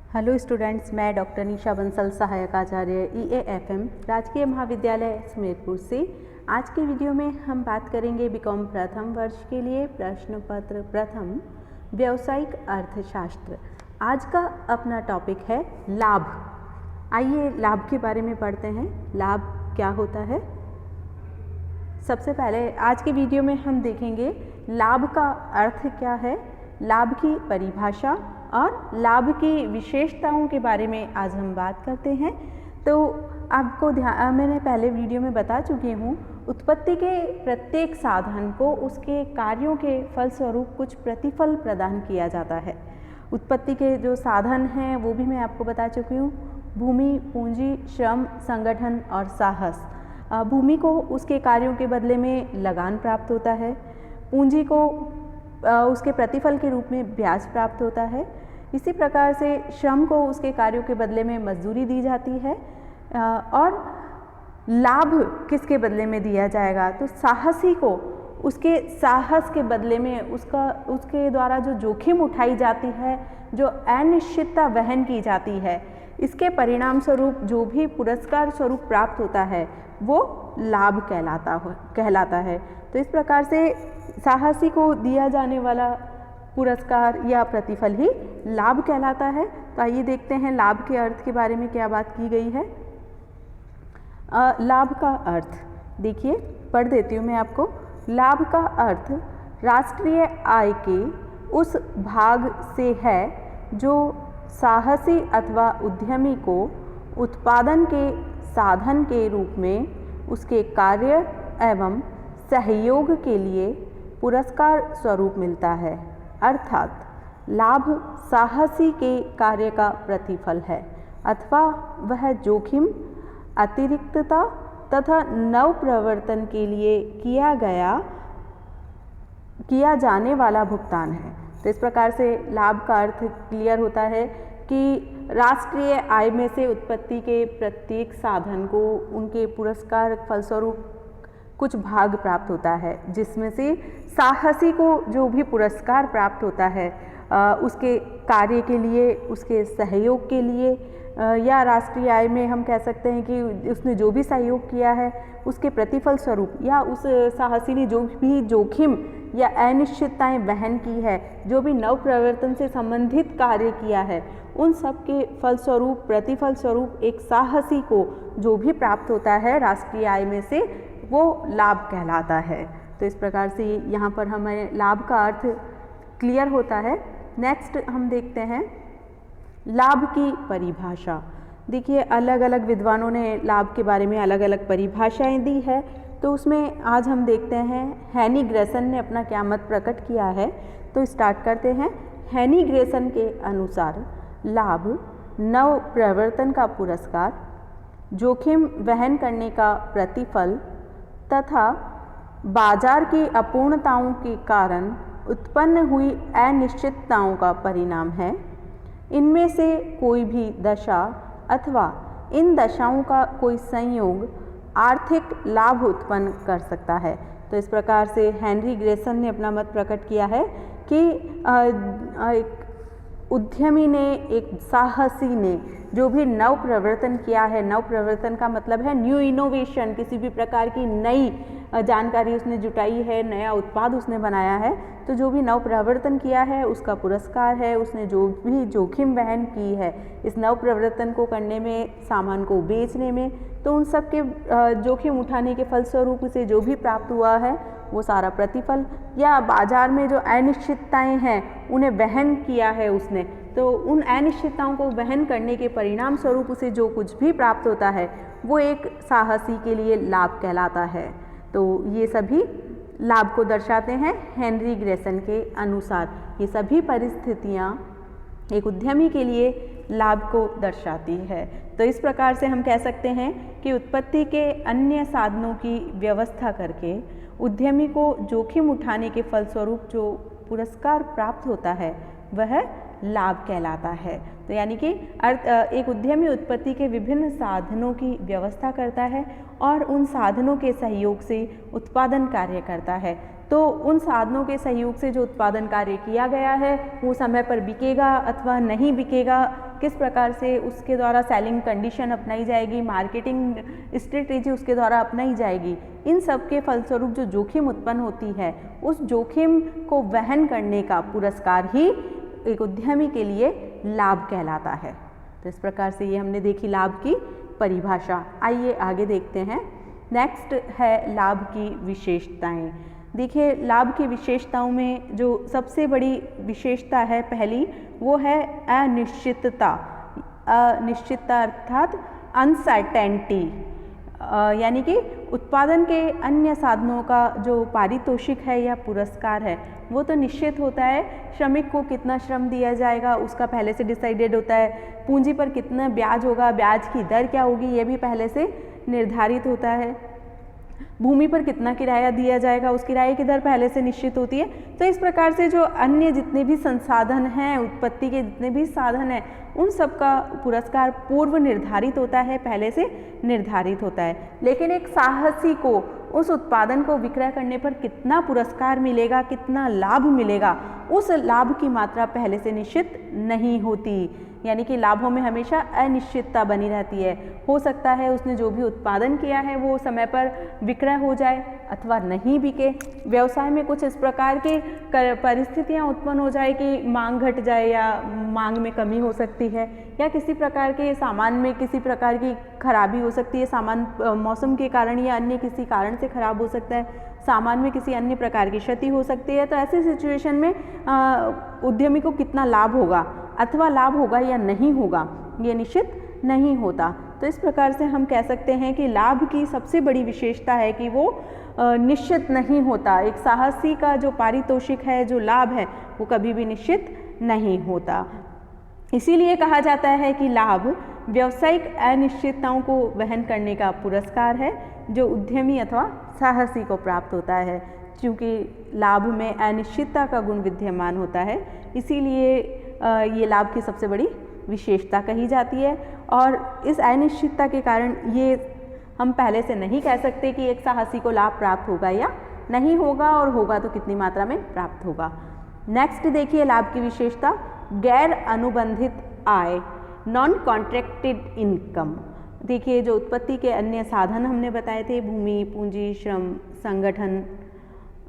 Hello students, मैं doctor निशा बंसल, सहायक आचार्य EAFM राजकीय महाविद्यालय सुमेरपुर से। आज के वीडियो में हम बात करेंगे बीकॉम प्रथम वर्ष के लिए प्रश्न पत्र प्रथम व्यावसायिक अर्थशास्त्र। आज का अपना टॉपिक है लाभ। आइए लाभ के बारे में पढ़ते हैं। लाभ क्या होता है? सबसे पहले आज के वीडियो में हम देखेंगे लाभ का अर्थ क्या है, लाभ की परिभाषा और लाभ की विशेषताओं के बारे में आज हम बात करते हैं। तो आपको मैंने पहले वीडियो में बता चुकी हूँ, उत्पत्ति के प्रत्येक साधन को उसके कार्यों के फलस्वरूप कुछ प्रतिफल प्रदान किया जाता है। उत्पत्ति के जो साधन हैं वो भी मैं आपको बता चुकी हूँ, भूमि, पूंजी, श्रम, संगठन और साहस। भूमि को उसके कार्यों के बदले में लगान प्राप्त होता है, पूंजी को उसके प्रतिफल के रूप में ब्याज प्राप्त होता है। इसी प्रकार से श्रम को उसके कार्यों के बदले में मजदूरी दी जाती है। और लाभ किसके बदले में दिया जाएगा? तो साहसी को उसके साहस के बदले में उसके द्वारा जो जोखिम उठाई जाती है, जो अनिश्चितता वहन की जाती है, इसके परिणाम स्वरूप जो भी पुरस्कार स्वरूप प्राप्त होता है वो लाभ कहलाता है। तो इस प्रकार से साहसी को दिया जाने वाला पुरस्कार या प्रतिफल ही लाभ कहलाता है। तो आइए देखते हैं लाभ के अर्थ के बारे में क्या बात की गई है। लाभ का अर्थ देखिए, पढ़ देती हूँ मैं आपको। लाभ का अर्थ राष्ट्रीय आय के उस भाग से है जो साहसी अथवा उद्यमी को उत्पादन के साधन के रूप में उसके कार्य एवं सहयोग के लिए पुरस्कार स्वरूप मिलता है। अर्थात लाभ साहसी के कार्य का प्रतिफल है अथवा वह जोखिम, अतिरिक्तता तथा नव प्रवर्तन के लिए किया जाने वाला भुगतान है। तो इस प्रकार से लाभ का अर्थ क्लियर होता है कि राष्ट्रीय आय में से उत्पत्ति के प्रत्येक साधन को उनके पुरस्कार फलस्वरूप कुछ भाग प्राप्त होता है, जिसमें से साहसी को जो भी पुरस्कार प्राप्त होता है उसके कार्य के लिए, उसके सहयोग के लिए, या राष्ट्रीय आय में हम कह सकते हैं कि उसने जो भी सहयोग किया है उसके प्रतिफल स्वरूप, या उस साहसी ने जो भी जोखिम या अनिश्चितताएं वहन की है, जो भी नव प्रवर्तन से संबंधित कार्य किया है, उन सब के फलस्वरूप, प्रतिफल स्वरूप एक साहसी को जो भी प्राप्त होता है राष्ट्रीय आय में से, वो लाभ कहलाता है। तो इस प्रकार से यहाँ पर हमें लाभ का अर्थ क्लियर होता है। नेक्स्ट हम देखते हैं लाभ की परिभाषा। देखिए, अलग अलग विद्वानों ने लाभ के बारे में अलग अलग परिभाषाएं दी है। तो उसमें आज हम देखते हैं हेनी ग्रेसन ने अपना क्या मत प्रकट किया है। तो स्टार्ट करते हैं। हेनी ग्रेसन के अनुसार लाभ नव प्रवर्तन का पुरस्कार, जोखिम वहन करने का प्रतिफल तथा बाजार की अपूर्णताओं के कारण उत्पन्न हुई अनिश्चितताओं का परिणाम है। इनमें से कोई भी दशा अथवा इन दशाओं का कोई संयोग आर्थिक लाभ उत्पन्न कर सकता है। तो इस प्रकार से हेनरी ग्रेसन ने अपना मत प्रकट किया है कि एक उद्यमी ने, एक साहसी ने जो भी नव प्रवर्तन किया है, नव प्रवर्तन का मतलब है न्यू इनोवेशन, किसी भी प्रकार की नई जानकारी उसने जुटाई है, नया उत्पाद उसने बनाया है, तो जो भी नव प्रवर्तन किया है उसका पुरस्कार है। उसने जो भी जोखिम वहन की है इस नव प्रवर्तन को करने में, सामान को बेचने में, तो उन सब के जोखिम उठाने के फलस्वरूप उसे जो भी प्राप्त हुआ है वो सारा प्रतिफल, या बाजार में जो अनिश्चितताएं हैं उन्हें वहन किया है उसने, तो उन अनिश्चितताओं को वहन करने के परिणाम स्वरूप उसे जो कुछ भी प्राप्त होता है वो एक साहसी के लिए लाभ कहलाता है। तो ये सभी लाभ को दर्शाते हैं हेनरी ग्रेसन के अनुसार। ये सभी परिस्थितियाँ एक उद्यमी के लिए लाभ को दर्शाती है। तो इस प्रकार से हम कह सकते हैं कि उत्पत्ति के अन्य साधनों की व्यवस्था करके उद्यमी को जोखिम उठाने के फलस्वरूप जो पुरस्कार प्राप्त होता है वह लाभ कहलाता है। तो यानी कि एक उद्यमी उत्पत्ति के विभिन्न साधनों की व्यवस्था करता है और उन साधनों के सहयोग से उत्पादन कार्य करता है, तो उन साधनों के सहयोग से जो उत्पादन कार्य किया गया है वो समय पर बिकेगा अथवा नहीं बिकेगा, किस प्रकार से उसके द्वारा सेलिंग कंडीशन अपनाई जाएगी, मार्केटिंग स्ट्रेटेजी उसके द्वारा अपनाई जाएगी, इन सब के फलस्वरूप जो जोखिम उत्पन्न होती है उस जोखिम को वहन करने का पुरस्कार ही एक उद्यमी के लिए लाभ कहलाता है। तो इस प्रकार से ये हमने देखी लाभ की परिभाषा। आइए आगे देखते हैं। नेक्स्ट है लाभ की विशेषताएं। देखिए, लाभ की विशेषताओं में जो सबसे बड़ी विशेषता है पहली, वो है अनिश्चितता। अनिश्चितता अर्थात अनसर्टेनिटी, यानी कि उत्पादन के अन्य साधनों का जो पारितोषिक है या पुरस्कार है वो तो निश्चित होता है। श्रमिक को कितना श्रम दिया जाएगा उसका पहले से डिसाइडेड होता है, पूंजी पर कितना ब्याज होगा, ब्याज की दर क्या होगी ये भी पहले से निर्धारित होता है, भूमि पर कितना किराया दिया जाएगा उस किराए की दर पहले से निश्चित होती है। तो इस प्रकार से जो अन्य जितने भी संसाधन हैं, उत्पत्ति के जितने भी साधन हैं, उन सब का पुरस्कार पूर्व निर्धारित होता है, पहले से निर्धारित होता है। लेकिन एक साहसी को उस उत्पादन को विक्रय करने पर कितना पुरस्कार मिलेगा, कितना लाभ मिलेगा, उस लाभ की मात्रा पहले से निश्चित नहीं होती, यानी कि लाभों में हमेशा अनिश्चितता बनी रहती है। हो सकता है उसने जो भी उत्पादन किया है वो समय पर विक्रय हो जाए अथवा नहीं बिके। व्यवसाय में कुछ इस प्रकार की परिस्थितियां उत्पन्न हो जाए कि मांग घट जाए या मांग में कमी हो सकती है, या किसी प्रकार के सामान में किसी प्रकार की खराबी हो सकती है, सामान मौसम के कारण या अन्य किसी कारण से खराब हो सकता है, सामान में किसी अन्य प्रकार की क्षति हो सकती है। तो ऐसी सिचुएशन में उद्यमी को कितना लाभ होगा अथवा लाभ होगा या नहीं होगा ये निश्चित नहीं होता। तो इस प्रकार से हम कह सकते हैं कि लाभ की सबसे बड़ी विशेषता है कि वो निश्चित नहीं होता। एक साहसी का जो पारितोषिक है, जो लाभ है, वो कभी भी निश्चित नहीं होता। इसीलिए कहा जाता है कि लाभ व्यावसायिक अनिश्चितताओं को वहन करने का पुरस्कार है जो उद्यमी अथवा साहसी को प्राप्त होता है। क्योंकि लाभ में अनिश्चितता का गुण विद्यमान होता है, इसीलिए ये लाभ की सबसे बड़ी विशेषता कही जाती है। और इस अनिश्चितता के कारण ये हम पहले से नहीं कह सकते कि एक साहसी को लाभ प्राप्त होगा या नहीं होगा, और होगा तो कितनी मात्रा में प्राप्त होगा। नेक्स्ट देखिए लाभ की विशेषता, गैर अनुबंधित आय, नॉन कॉन्ट्रैक्टेड इनकम। देखिए, जो उत्पत्ति के अन्य साधन हमने बताए थे, भूमि, पूंजी, श्रम, संगठन,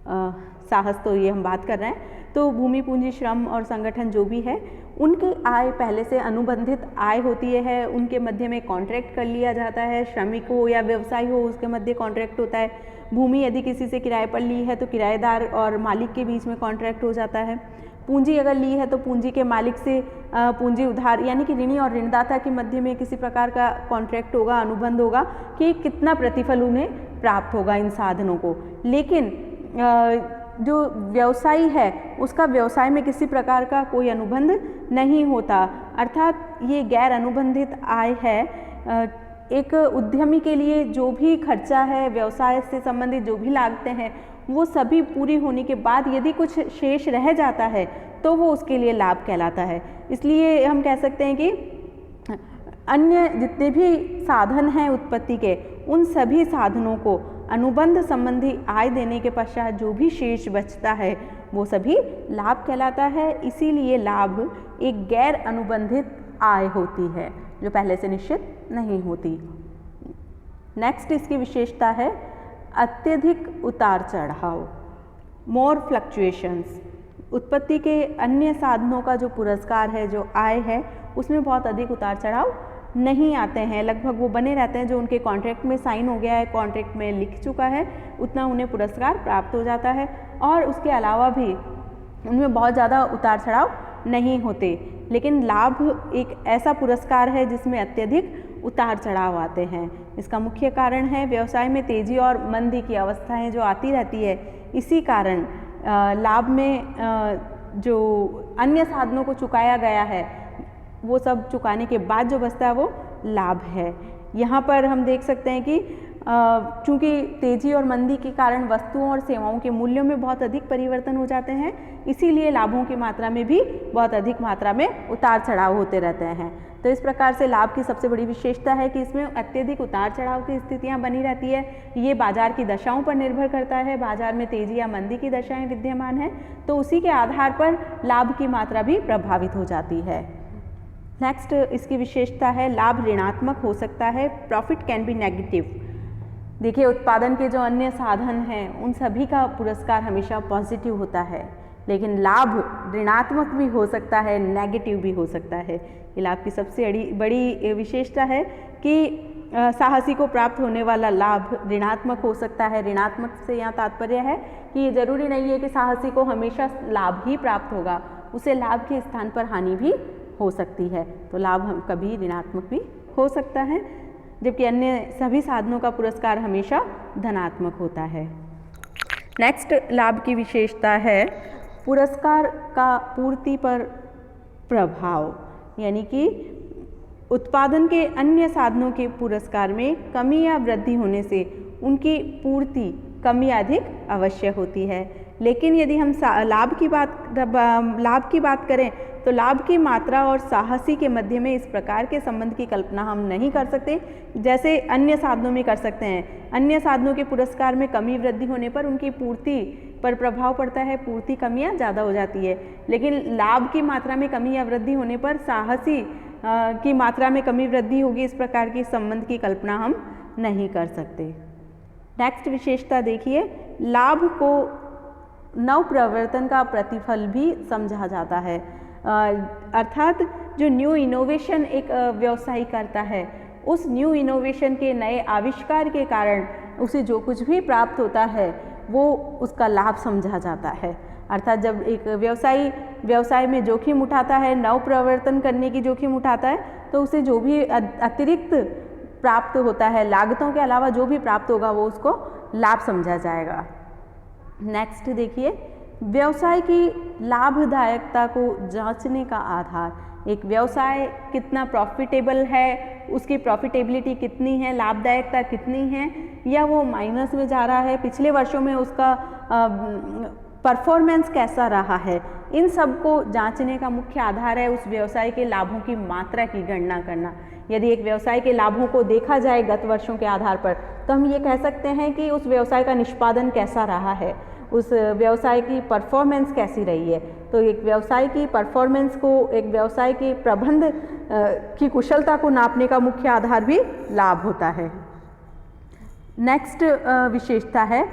साहस, तो ये हम बात कर रहे हैं। तो भूमि, पूंजी, श्रम और संगठन जो भी है, उनकी आय पहले से अनुबंधित आय होती है, उनके मध्य में कॉन्ट्रैक्ट कर लिया जाता है। श्रमिक हो या व्यवसायी हो उसके मध्य कॉन्ट्रैक्ट होता है। भूमि यदि किसी से किराए पर ली है तो किराएदार और मालिक के बीच में कॉन्ट्रैक्ट हो जाता है। पूंजी अगर ली है तो पूंजी के मालिक से पूंजी उधार, यानी कि ऋणी और ऋणदाता के मध्य में किसी प्रकार का कॉन्ट्रैक्ट होगा, अनुबंध होगा कि कितना प्रतिफल उन्हें प्राप्त होगा इन साधनों को। लेकिन जो व्यवसायी है उसका व्यवसाय में किसी प्रकार का कोई अनुबंध नहीं होता, अर्थात ये गैर अनुबंधित आय है। एक उद्यमी के लिए जो भी खर्चा है, व्यवसाय से संबंधित जो भी लागतें हैं, वो सभी पूरी होने के बाद यदि कुछ शेष रह जाता है तो वो उसके लिए लाभ कहलाता है। इसलिए हम कह सकते हैं कि अन्य जितने भी साधन हैं उत्पत्ति के, उन सभी साधनों को अनुबंध संबंधी आय देने के पश्चात जो भी शेष बचता है वो सभी लाभ कहलाता है। इसीलिए लाभ एक गैर अनुबंधित आय होती है जो पहले से निश्चित नहीं होती। नेक्स्ट इसकी विशेषता है अत्यधिक उतार चढ़ाव, मोर फ्लक्चुएशंस। उत्पत्ति के अन्य साधनों का जो पुरस्कार है, जो आय है, उसमें बहुत अधिक उतार चढ़ाव नहीं आते हैं, लगभग वो बने रहते हैं। जो उनके कॉन्ट्रैक्ट में साइन हो गया है, कॉन्ट्रैक्ट में लिख चुका है, उतना उन्हें पुरस्कार प्राप्त हो जाता है। और उसके अलावा भी उनमें बहुत ज़्यादा उतार चढ़ाव नहीं होते। लेकिन लाभ एक ऐसा पुरस्कार है जिसमें अत्यधिक उतार चढ़ाव आते हैं। इसका मुख्य कारण है व्यवसाय में तेजी और मंदी की अवस्थाएं जो आती रहती है। इसी कारण लाभ में जो अन्य साधनों को चुकाया गया है वो सब चुकाने के बाद जो बचता है वो लाभ है। यहाँ पर हम देख सकते हैं कि चूँकि तेज़ी और मंदी के कारण वस्तुओं और सेवाओं के मूल्यों में बहुत अधिक परिवर्तन हो जाते हैं, इसीलिए लाभों की मात्रा में भी बहुत अधिक मात्रा में उतार चढ़ाव होते रहते हैं। तो इस प्रकार से लाभ की सबसे बड़ी विशेषता है कि इसमें अत्यधिक उतार चढ़ाव की स्थितियां बनी रहती है। ये बाजार की दशाओं पर निर्भर करता है। बाजार में तेजी या मंदी की दशाएं विद्यमान हैं तो उसी के आधार पर लाभ की मात्रा भी प्रभावित हो जाती है। नेक्स्ट इसकी विशेषता है लाभ ऋणात्मक हो सकता है, प्रॉफिट कैन बी नेगेटिव। देखिए, उत्पादन के जो अन्य साधन हैं उन सभी का पुरस्कार हमेशा पॉजिटिव होता है, लेकिन लाभ ऋणात्मक भी हो सकता है, नेगेटिव भी हो सकता है। ये लाभ की सबसे बड़ी विशेषता है कि साहसी को प्राप्त होने वाला लाभ ऋणात्मक हो सकता है। ऋणात्मक से यहाँ तात्पर्य है कि ये जरूरी नहीं है कि साहसी को हमेशा लाभ ही प्राप्त होगा, उसे लाभ के स्थान पर हानि भी हो सकती है। तो लाभ हम कभी ऋणात्मक भी हो सकता है, जबकि अन्य सभी साधनों का पुरस्कार हमेशा धनात्मक होता है। नेक्स्ट लाभ की विशेषता है पुरस्कार का पूर्ति पर प्रभाव, यानी कि उत्पादन के अन्य साधनों के पुरस्कार में कमी या वृद्धि होने से उनकी पूर्ति कम या अधिक अवश्य होती है। लेकिन यदि हम लाभ की बात करें तो लाभ की मात्रा और साहसी के मध्य में इस प्रकार के संबंध की कल्पना हम नहीं कर सकते जैसे अन्य साधनों में कर सकते हैं। अन्य साधनों के पुरस्कार में कमी वृद्धि होने पर उनकी पूर्ति पर प्रभाव पड़ता है, पूर्ति कम या ज़्यादा हो जाती है। लेकिन लाभ की मात्रा में कमी या वृद्धि होने पर साहसी की मात्रा में कमी वृद्धि होगी, इस प्रकार की संबंध की कल्पना हम नहीं कर सकते। नेक्स्ट विशेषता देखिए, लाभ को नवप्रवर्तन का प्रतिफल भी समझा जाता है। अर्थात जो न्यू इनोवेशन एक व्यवसायी करता है, उस न्यू इनोवेशन के नए आविष्कार के कारण उसे जो कुछ भी प्राप्त होता है वो उसका लाभ समझा जाता है। अर्थात जब एक व्यवसाय में जोखिम उठाता है, नवप्रवर्तन करने की जोखिम उठाता है, तो उसे जो भी अतिरिक्त प्राप्त होता है, लागतों के अलावा जो भी प्राप्त होगा वो उसको लाभ समझा जाएगा। नेक्स्ट देखिए, व्यवसाय की लाभदायकता को जांचने का आधार। एक व्यवसाय कितना प्रॉफिटेबल है, उसकी प्रॉफिटेबिलिटी कितनी है, लाभदायकता कितनी है, या वो माइनस में जा रहा है, पिछले वर्षों में उसका परफॉर्मेंस कैसा रहा है, इन सब को जांचने का मुख्य आधार है उस व्यवसाय के लाभों की मात्रा की गणना करना। यदि एक व्यवसाय के लाभों को देखा जाए गत वर्षों के आधार पर, तो हम ये कह सकते हैं कि उस व्यवसाय का निष्पादन कैसा रहा है, उस व्यवसाय की परफॉर्मेंस कैसी रही है। तो एक व्यवसाय की परफॉर्मेंस को, एक व्यवसाय के प्रबंध की कुशलता को नापने का मुख्य आधार भी लाभ होता है। नेक्स्ट विशेषता है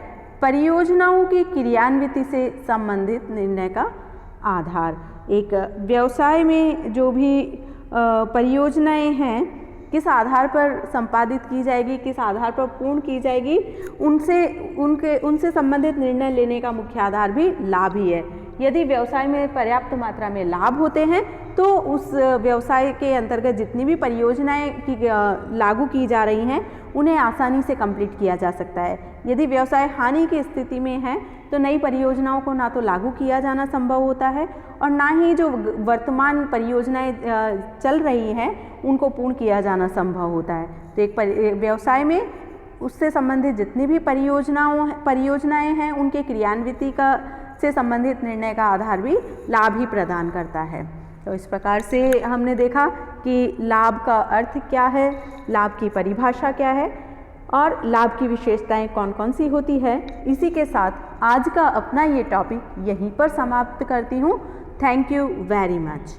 परियोजनाओं की क्रियान्विति से संबंधित निर्णय का आधार। एक व्यवसाय में जो भी परियोजनाएं हैं किस आधार पर संपादित की जाएगी, किस आधार पर पूर्ण की जाएगी, उनसे संबंधित निर्णय लेने का मुख्य आधार भी लाभ ही है। यदि व्यवसाय में पर्याप्त मात्रा में लाभ होते हैं तो उस व्यवसाय के अंतर्गत जितनी भी परियोजनाएं लागू की जा रही हैं उन्हें आसानी से कंप्लीट किया जा सकता है। यदि व्यवसाय हानि की स्थिति में है तो नई परियोजनाओं को ना तो लागू किया जाना संभव होता है और ना ही जो वर्तमान परियोजनाएं चल रही हैं उनको पूर्ण किया जाना संभव होता है। तो एक व्यवसाय में उससे संबंधित जितनी भी परियोजनाएं हैं उनके क्रियान्विति से संबंधित निर्णय का आधार भी लाभ ही प्रदान करता है। तो इस प्रकार से हमने देखा कि लाभ का अर्थ क्या है, लाभ की परिभाषा क्या है और लाभ की विशेषताएं कौन कौन सी होती है। इसी के साथ आज का अपना ये टॉपिक यहीं पर समाप्त करती हूँ। Thank you very much.